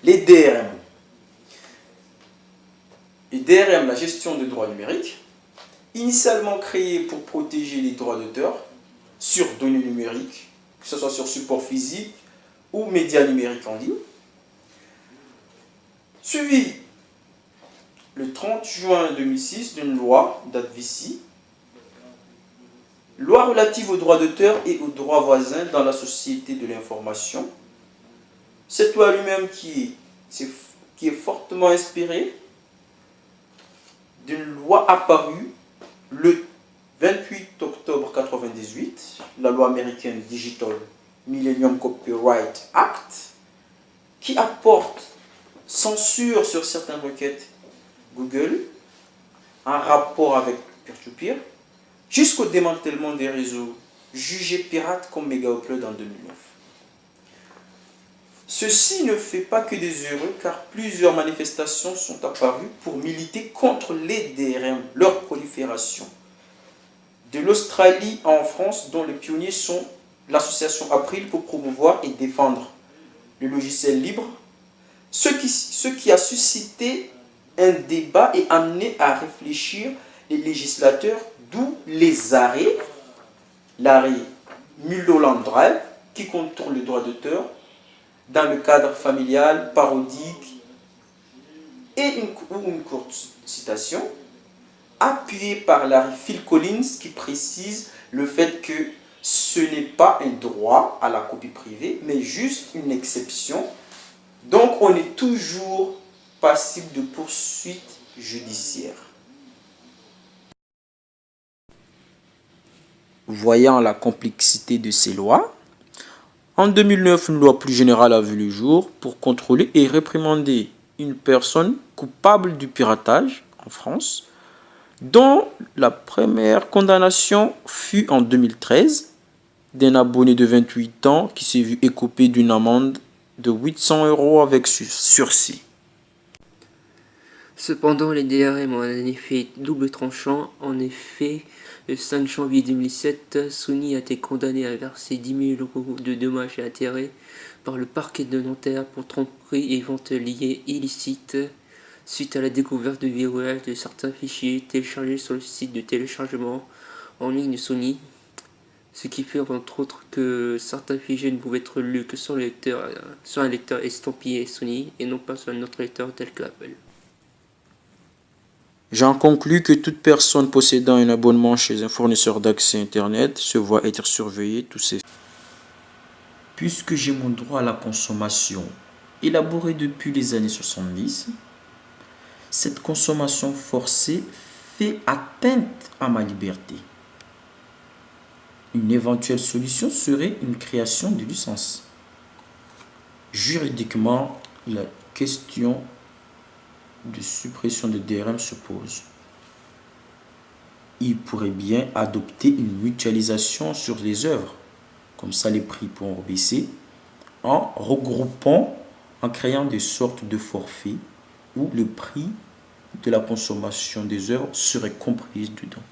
Les DRM. Les DRM, la gestion des droits numériques, initialement créée pour protéger les droits d'auteur sur données numériques, que ce soit sur support physique ou médias numériques en ligne, suivi le 30 juin 2006 d'une loi, date d'ici, loi relative aux droits d'auteur et aux droits voisins dans la société de l'information. Cette loi lui-même qui est fortement inspirée d'une loi apparue le 28 octobre 1998, la loi américaine Digital Millennium Copyright Act, qui apporte censure sur certaines requêtes Google en rapport avec peer-to-peer, jusqu'au démantèlement des réseaux jugés pirates comme MegaUpload en 2009. Ceci ne fait pas que des heureux, car plusieurs manifestations sont apparues pour militer contre les DRM, leur prolifération. De l'Australie en France, dont les pionniers sont l'association April pour promouvoir et défendre le logiciel libre, ce qui a suscité un débat et amené à réfléchir les législateurs, d'où les arrêts, l'arrêt Mulholland Drive, qui contourne le droit d'auteur, dans le cadre familial, parodique, et une courte citation, appuyée par l'arrêt Phil Collins, qui précise le fait que ce n'est pas un droit à la copie privée, mais juste une exception. Donc on est toujours passible de poursuites judiciaires. Voyant la complexité de ces lois, en 2009, une loi plus générale a vu le jour pour contrôler et réprimander une personne coupable du piratage en France, dont la première condamnation fut en 2013 d'un abonné de 28 ans qui s'est vu écoper d'une amende de 800 € avec sursis. Cependant, les DRM ont un effet double tranchant. En effet, le 5 janvier 2007, Sony a été condamné à verser 10 000 € de dommages et intérêts par le parquet de Nanterre pour tromperie et vente liée illicite suite à la découverte de VOL de certains fichiers téléchargés sur le site de téléchargement en ligne de Sony, ce qui fait entre autres que certains fichiers ne pouvaient être lus que sur un lecteur estampillé Sony et non pas sur un autre lecteur tel que Apple. J'en conclus que toute personne possédant un abonnement chez un fournisseur d'accès Internet se voit être surveillée tous ses. Puisque j'ai mon droit à la consommation élaboré depuis les années 70, cette consommation forcée fait atteinte à ma liberté. Une éventuelle solution serait une création de licence. Juridiquement, la question de suppression de DRM se pose. Il pourrait bien adopter une mutualisation sur les œuvres, comme ça les prix pourront baisser, en regroupant, en créant des sortes de forfaits où le prix de la consommation des œuvres serait compris dedans.